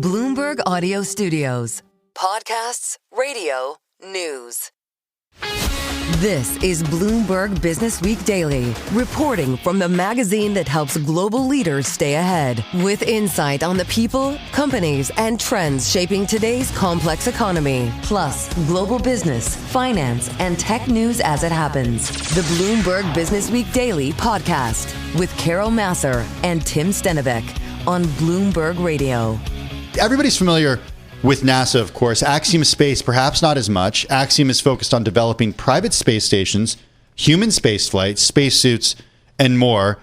Bloomberg Audio Studios. Podcasts, radio, news. This is Bloomberg Businessweek Daily, reporting from the magazine that helps global leaders stay ahead, with insight on the people, companies, and trends shaping today's complex economy, plus global business, finance, and tech news as it happens. The Bloomberg Businessweek Daily podcast with Carol Massar and Tim Stenovec on Bloomberg Radio. Everybody's familiar with NASA, of course. Axiom Space, perhaps not as much. Axiom is focused on developing private space stations, human space flights, spacesuits, and more.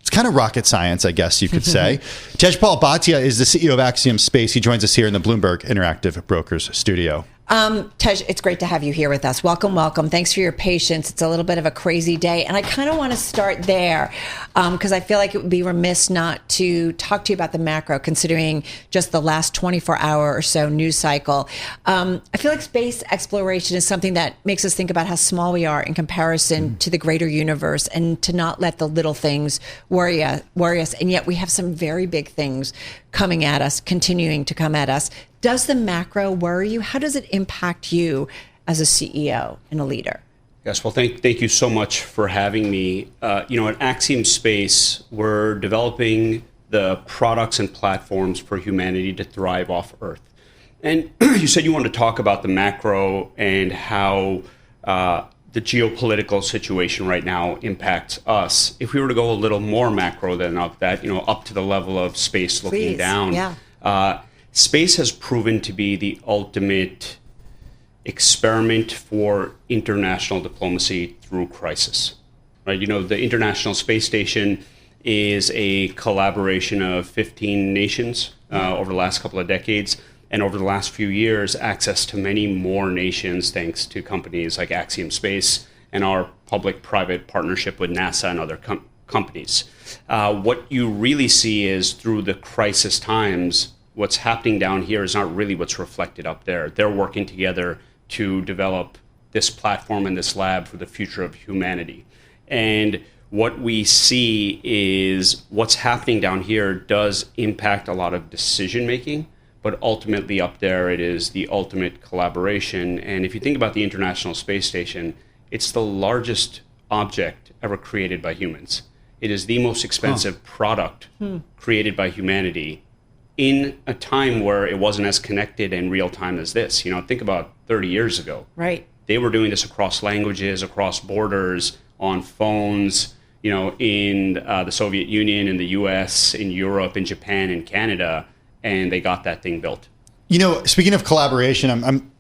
It's kind of rocket science, I guess you could say. Tejpaul Bhatia is the CEO of Axiom Space. He joins us here in the Bloomberg Interactive Brokers studio. Tej, it's great to have you here with us. Welcome, welcome. Thanks for your patience. It's a little bit of a crazy day. And I kind of want to start there because I feel like it would be remiss not to talk to you about the macro, considering just the last 24-hour or so news cycle. I feel like space exploration is something that makes us think about how small we are in comparison to the greater universe, and to not let the little things worry us. And yet we have some very big things coming at us, continuing to come at us. Does the macro worry you? How does it impact you as a CEO and a leader? Yes, well, thank you so much for having me. At Axiom Space, we're developing the products and platforms for humanity to thrive off Earth. And you said you wanted to talk about the macro and how the geopolitical situation right now impacts us. If we were to go a little more macro than up to the level of space looking down. Yeah. Space has proven to be the ultimate experiment for international diplomacy through crisis. Right? The International Space Station is a collaboration of 15 nations over the last couple of decades. And over the last few years, access to many more nations thanks to companies like Axiom Space and our public-private partnership with NASA and other companies. What you really see is through the crisis times, what's happening down here is not really what's reflected up there. They're working together to develop this platform and this lab for the future of humanity. And what we see is what's happening down here does impact a lot of decision making, but ultimately up there it is the ultimate collaboration. And if you think about the International Space Station, it's the largest object ever created by humans. It is the most expensive product created by humanity in a time where it wasn't as connected in real time as this. Think about 30 years ago. Right. They were doing this across languages, across borders, on phones, in the Soviet Union, in the US, in Europe, in Japan, in Canada, and they got that thing built. Speaking of collaboration, I'm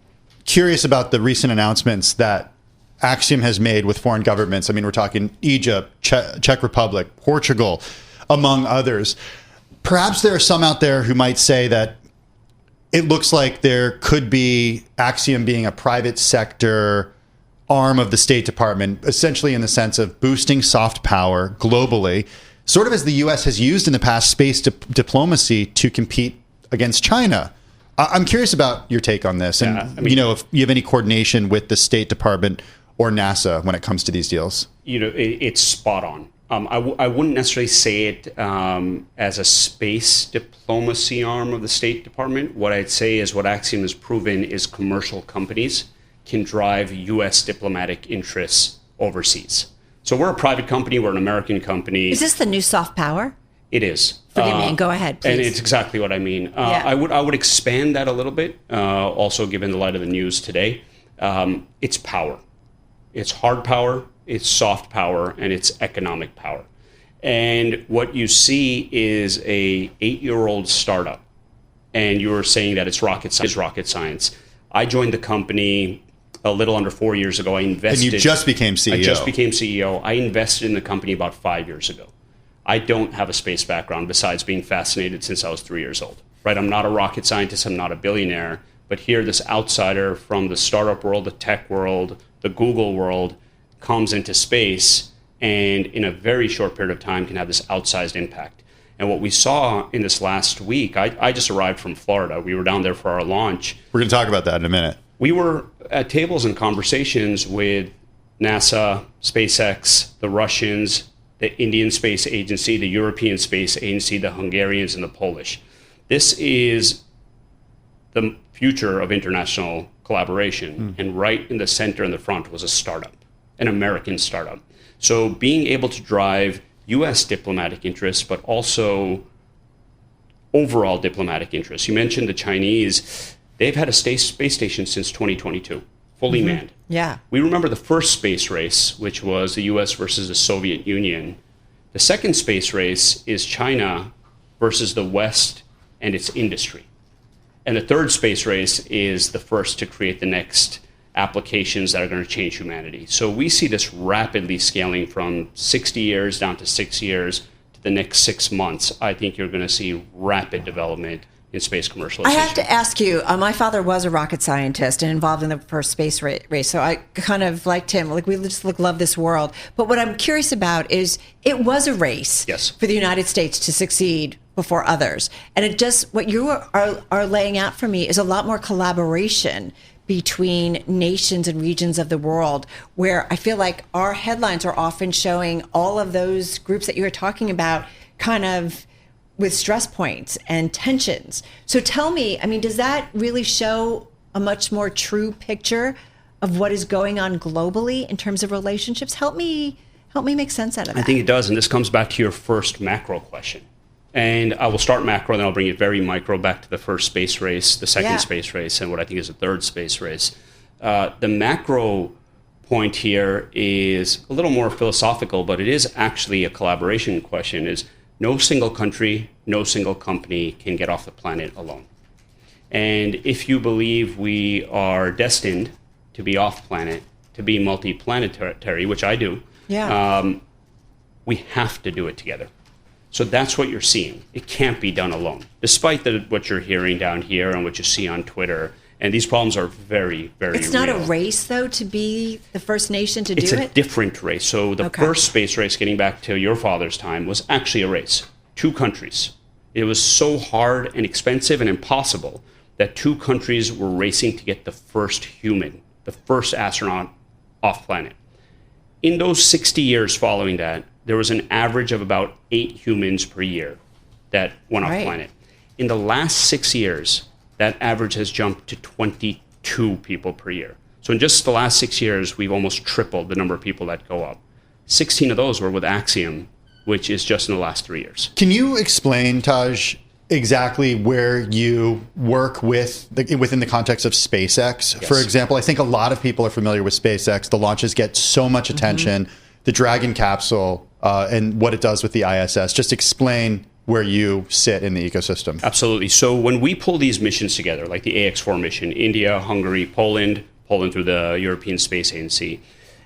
curious about the recent announcements that Axiom has made with foreign governments. I mean, we're talking Egypt, Czech Republic, Portugal, among others. Perhaps there are some out there who might say that it looks like there could be Axiom being a private sector arm of the State Department, essentially in the sense of boosting soft power globally, sort of as the U.S. has used in the past space diplomacy to compete against China. I'm curious about your take on this. And, if you have any coordination with the State Department or NASA when it comes to these deals. It's spot on. I wouldn't necessarily say it as a space diplomacy arm of the State Department. What I'd say is what Axiom has proven is commercial companies can drive U.S. diplomatic interests overseas. So we're a private company. We're an American company. Is this the new soft power? It is. Forgive me, and go ahead, please. And it's exactly what I mean. I would expand that a little bit, also given the light of the news today. It's power. It's hard power, it's soft power, and it's economic power. And what you see is a 8-year-old startup. And you were saying that it's rocket science. I joined the company a little under 4 years ago. And you just became CEO. I just became CEO. I invested in the company about 5 years ago. I don't have a space background besides being fascinated since I was 3 years old. Right? I'm not a rocket scientist. I'm not a billionaire. But here, this outsider from the startup world, the tech world, the Google world, comes into space and in a very short period of time can have this outsized impact. And what we saw in this last week, I just arrived from Florida. We were down there for our launch. We're going to talk about that in a minute. We were at tables and conversations with NASA, SpaceX, the Russians, the Indian Space Agency, the European Space Agency, the Hungarians, and the Polish. This is the future of international collaboration. And right in the center in the front was a startup, an American startup. So being able to drive U.S. diplomatic interests, but also overall diplomatic interests. You mentioned the Chinese. They've had a space station since 2022, fully manned. Yeah. We remember the first space race, which was the U.S. versus the Soviet Union. The second space race is China versus the West and its industry. And the third space race is the first to create the next applications that are going to change humanity. So we see this rapidly scaling from 60 years down to 6 years to the next 6 months. I think you're going to see rapid development in space commercialization. I have to ask you, my father was a rocket scientist and involved in the first space race, so I kind of liked him. Like, we just love this world. But what I'm curious about is, it was a race for the United States to succeed before others. And it just, what you are laying out for me is a lot more collaboration between nations and regions of the world, where I feel like our headlines are often showing all of those groups that you were talking about kind of with stress points and tensions. So tell me, I mean, does that really show a much more true picture of what is going on globally in terms of relationships? Help me make sense out of that. I think it does, and this comes back to your first macro question. And I will start macro, and then I'll bring it very micro back to the first space race, the second space race, and what I think is the third space race. The macro point here is a little more philosophical, but it is actually a collaboration question, is no single country, no single company can get off the planet alone. And if you believe we are destined to be off planet, to be multi-planetary, which I do, we have to do it together. So that's what you're seeing. It can't be done alone, despite what you're hearing down here and what you see on Twitter. And these problems are very, very real. It's not a race, though, to be the first nation to do it? It's a different race. So the first space race, getting back to your father's time, was actually a race. 2 countries. It was so hard and expensive and impossible that 2 countries were racing to get the first human, the first astronaut off planet. In those 60 years following that, there was an average of about 8 humans per year that went off planet. In the last 6 years, that average has jumped to 22 people per year. So in just the last 6 years, we've almost tripled the number of people that go up. 16 of those were with Axiom, which is just in the last 3 years. Can you explain, Taj, exactly where you work within the context of SpaceX? Yes. For example, I think a lot of people are familiar with SpaceX. The launches get so much attention. The Dragon capsule and what it does with the ISS. Just explain where you sit in the ecosystem. Absolutely. So when we pull these missions together, like the AX4 mission, India, Hungary, Poland through the European Space Agency,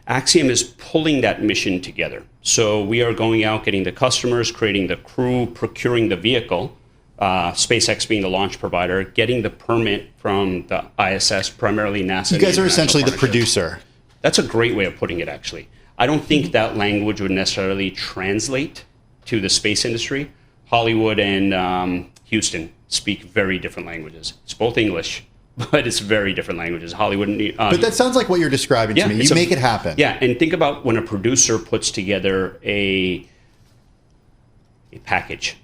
Axiom is pulling that mission together. So we are going out, getting the customers, creating the crew, procuring the vehicle, SpaceX being the launch provider, getting the permit from the ISS, primarily NASA. You guys are essentially the producer. That's a great way of putting it, actually. I don't think that language would necessarily translate to the space industry. Hollywood and Houston speak very different languages. It's both English, but it's very different languages. Hollywood and but that sounds like what you're describing to me. You make it happen. Yeah, and think about when a producer puts together a package,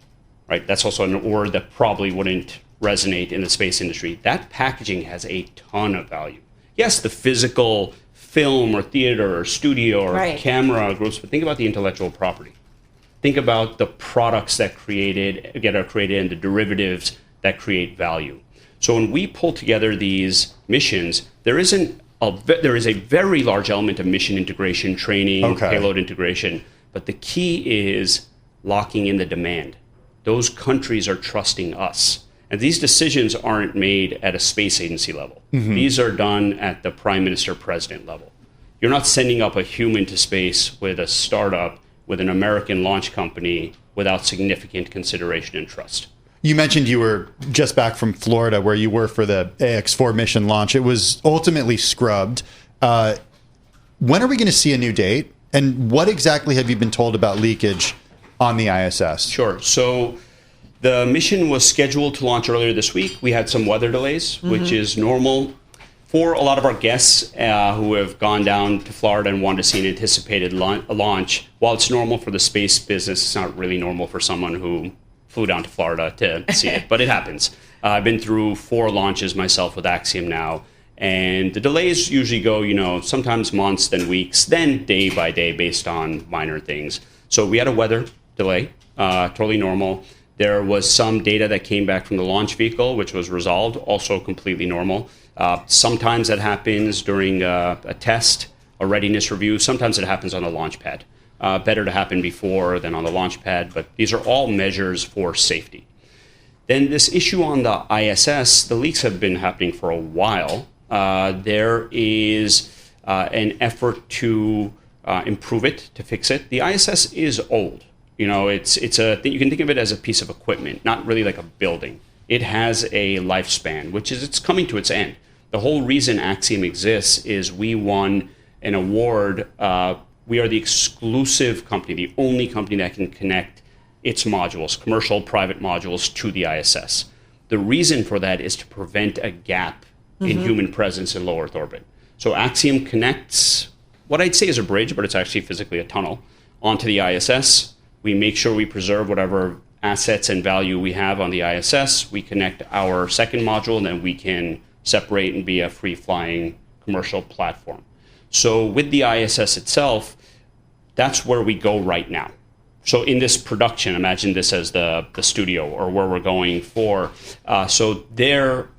right? That's also a word that probably wouldn't resonate in the space industry. That packaging has a ton of value. Yes, the physical film or theater or studio or camera groups, but think about the intellectual property. Think about the products that are created and the derivatives that create value. So when we pull together these missions, there is a very large element of mission integration, training, payload integration, but the key is locking in the demand. Those countries are trusting us. And these decisions aren't made at a space agency level. These are done at the prime minister, president level. You're not sending up a human to space with a startup, with an American launch company, without significant consideration and trust. You mentioned you were just back from Florida, where you were for the AX4 mission launch. It was ultimately scrubbed. When are we going to see a new date? And what exactly have you been told about leakage on the ISS? Sure. So the mission was scheduled to launch earlier this week. We had some weather delays, which is normal. For a lot of our guests who have gone down to Florida and wanted to see an anticipated launch, while it's normal for the space business, it's not really normal for someone who flew down to Florida to see it, but it happens. I've been through 4 launches myself with Axiom now, and the delays usually go, sometimes months, then weeks, then day by day based on minor things. So we had a weather delay, totally normal. There was some data that came back from the launch vehicle, which was resolved, also completely normal. Sometimes that happens during a test, a readiness review. Sometimes it happens on the launch pad. Better to happen before than on the launch pad, but these are all measures for safety. Then this issue on the ISS, the leaks have been happening for a while. There is an effort to improve it, to fix it. The ISS is old. It's a thing. You can think of it as a piece of equipment, not really like a building. It has a lifespan, which is it's coming to its end. The whole reason Axiom exists is we won an award. We are the exclusive company, the only company that can connect its modules, commercial private modules, to the ISS. The reason for that is to prevent a gap in human presence in low Earth orbit. So Axiom connects what I'd say is a bridge, but it's actually physically a tunnel, onto the ISS. We make sure we preserve whatever assets and value we have on the ISS. We connect our second module, and then we can separate and be a free-flying commercial platform. So with the ISS itself, that's where we go right now. So in this production, imagine this as the studio or where we're going for. So their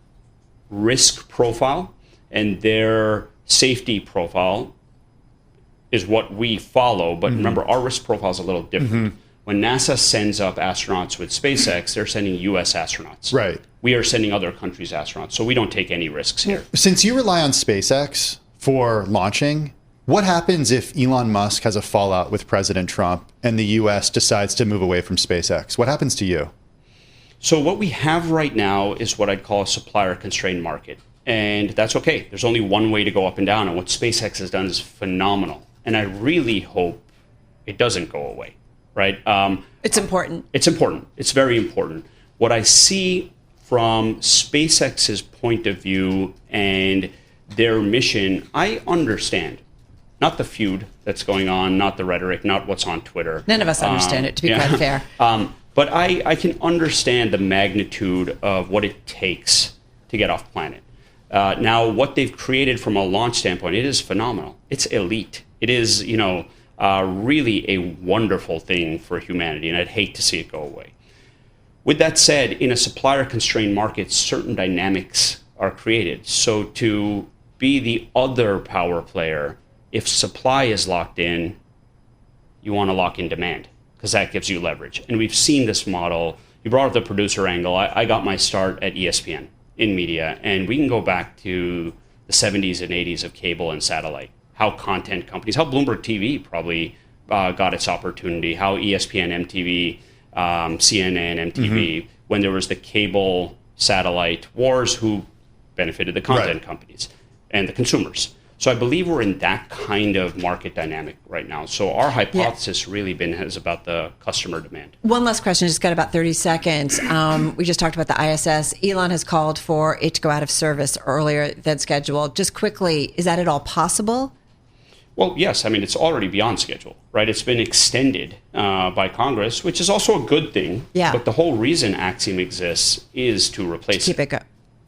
risk profile and their safety profile is what we follow. But remember, our risk profile is a little different. When NASA sends up astronauts with SpaceX, they're sending U.S. astronauts. Right. We are sending other countries' astronauts. So we don't take any risks here. Since you rely on SpaceX for launching, what happens if Elon Musk has a fallout with President Trump and the U.S. decides to move away from SpaceX? What happens to you? So what we have right now is what I'd call a supplier-constrained market. And that's okay. There's only one way to go up and down. And what SpaceX has done is phenomenal. And I really hope it doesn't go away, right? It's important. It's important. It's very important. What I see from SpaceX's point of view and their mission, I understand. Not the feud that's going on, not the rhetoric, not what's on Twitter. None of us understand it, to be quite fair. But I can understand the magnitude of what it takes to get off planet. Now, what they've created from a launch standpoint, it is phenomenal. It's elite. It is, really a wonderful thing for humanity, and I'd hate to see it go away. With that said, in a supplier-constrained market, certain dynamics are created. So to be the other power player, if supply is locked in, you want to lock in demand because that gives you leverage. And we've seen this model. You brought up the producer angle. I got my start at ESPN in media, and we can go back to the 70s and 80s of cable and satellite, how content companies, how Bloomberg TV probably got its opportunity, how ESPN, MTV, CNN, MTV, when there was the cable satellite wars, who benefited the content companies and the consumers. So I believe we're in that kind of market dynamic right now. So our hypothesis really is about the customer demand. One last question, just got about 30 seconds. We just talked about the ISS. Elon has called for it to go out of service earlier than scheduled. Just quickly, is that at all possible? Well, yes. I mean, it's already beyond schedule, right? It's been extended by Congress, which is also a good thing. Yeah. But the whole reason Axiom exists is to replace Keep it go.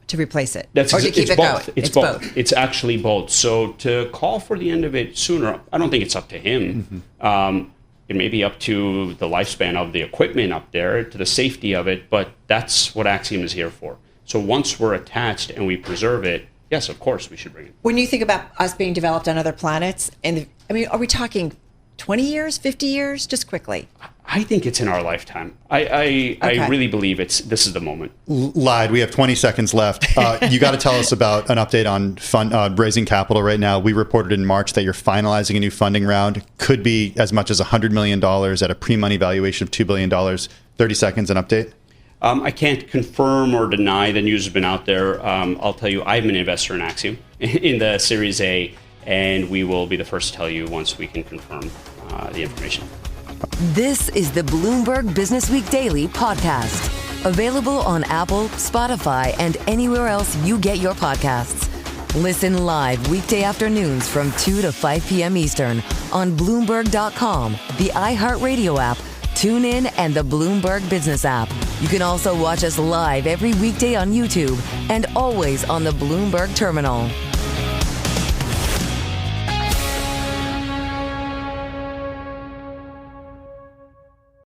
To replace it. Or to keep it both. It's both. It's actually both. So to call for the end of it sooner, I don't think it's up to him. It may be up to the lifespan of the equipment up there, to the safety of it, but that's what Axiom is here for. So once we're attached and we preserve it, yes, of course we should bring it. When you think about us being developed on other planets, are we talking 20 years, 50 years? Just quickly. I think it's in our lifetime. I really believe this is the moment. Lied. We have 20 seconds left. You got to tell us about an update on raising capital right now. We reported in March that you're finalizing a new funding round. Could be as much as $100 million at a pre-money valuation of $2 billion. 30 seconds, an update. I can't confirm or deny. The news has been out there. I'll tell you, I'm an investor in Axiom in the Series A, and we will be the first to tell you once we can confirm the information. This is the Bloomberg Businessweek Daily podcast. Available on Apple, Spotify, and anywhere else you get your podcasts. Listen live weekday afternoons from 2 to 5 p.m. Eastern on Bloomberg.com, the iHeartRadio app, TuneIn, and the Bloomberg Business app. You can also watch us live every weekday on YouTube and always on the Bloomberg Terminal.